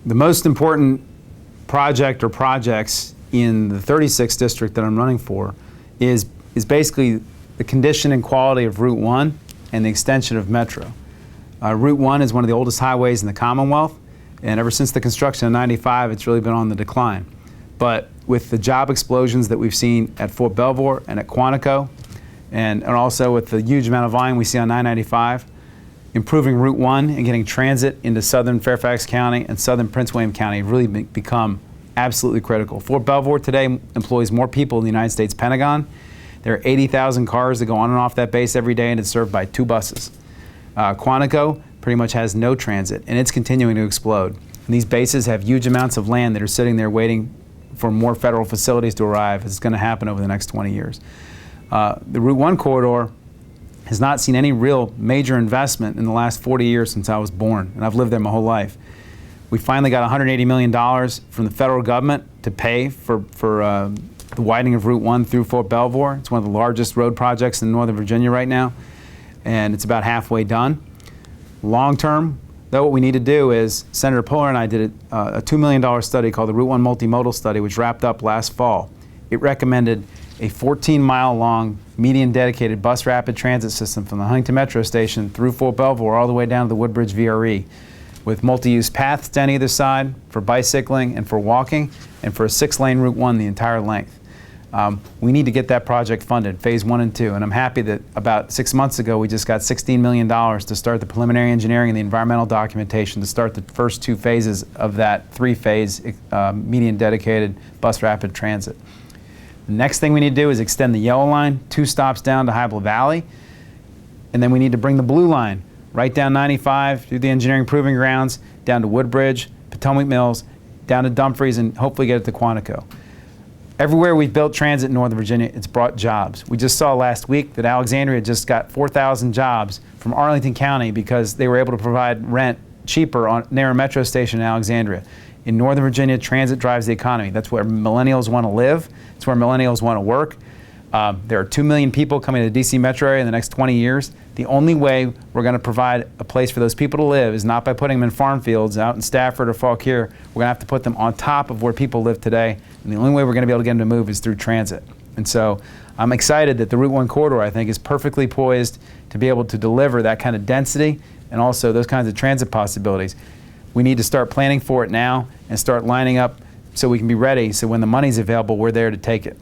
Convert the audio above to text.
The most important project or projects in the 36th district that I'm running for is basically the condition and quality of Route 1 and the extension of Metro. Route 1 is one of the oldest highways in the Commonwealth, and ever since the construction of 95, it's really been on the decline. But with the job explosions that we've seen at Fort Belvoir and at Quantico, and also with the huge amount of volume we see on 995, improving Route 1 and getting transit into southern Fairfax County and southern Prince William County have really become absolutely critical. Fort Belvoir today employs more people in the United States Pentagon. There are 80,000 cars that go on and off that base every day, and it's served by 2 buses. Quantico pretty much has no transit, and it's continuing to explode. And these bases have huge amounts of land that are sitting there waiting for more federal facilities to arrive. It's going to happen over the next 20 years. The Route 1 corridor has not seen any real major investment in the last 40 years since I was born, and I've lived there my whole life. We finally got $180 million from the federal government to pay for the widening of Route 1 through Fort Belvoir. It's one of the largest road projects in Northern Virginia right now, and it's about halfway done. Long term, though, what we need to do is, Senator Puller and I did a $2 million study called the Route 1 Multimodal Study, which wrapped up last fall. It recommended a 14-mile-long median dedicated bus rapid transit system from the Huntington Metro Station through Fort Belvoir all the way down to the Woodbridge VRE, with multi-use paths down either side for bicycling and for walking, and for a 6-lane Route 1 the entire length. We need to get that project funded, phase 1 and 2, and I'm happy that about 6 months ago we just got $16 million to start the preliminary engineering and the environmental documentation to start the first 2 phases of that 3-phase median dedicated bus rapid transit. The next thing we need to do is extend the yellow line 2 stops down to Hybla Valley, and then we need to bring the blue line right down 95 through the engineering proving grounds, down to Woodbridge, Potomac Mills, down to Dumfries, and hopefully get it to Quantico. Everywhere we've built transit in Northern Virginia, it's brought jobs. We just saw last week that Alexandria just got 4,000 jobs from Arlington County because they were able to provide rent cheaper near a metro station in Alexandria. In Northern Virginia, transit drives the economy. That's where millennials want to live. It's where millennials want to work. There are 2 million people coming to the DC metro area in the next 20 years. The only way we're going to provide a place for those people to live is not by putting them in farm fields out in Stafford or Fauquier. We're going to have to put them on top of where people live today. And the only way we're going to be able to get them to move is through transit. And so I'm excited that the Route 1 corridor, I think, is perfectly poised to be able to deliver that kind of density and also those kinds of transit possibilities. We need to start planning for it now and start lining up so we can be ready, so when the money's available, we're there to take it.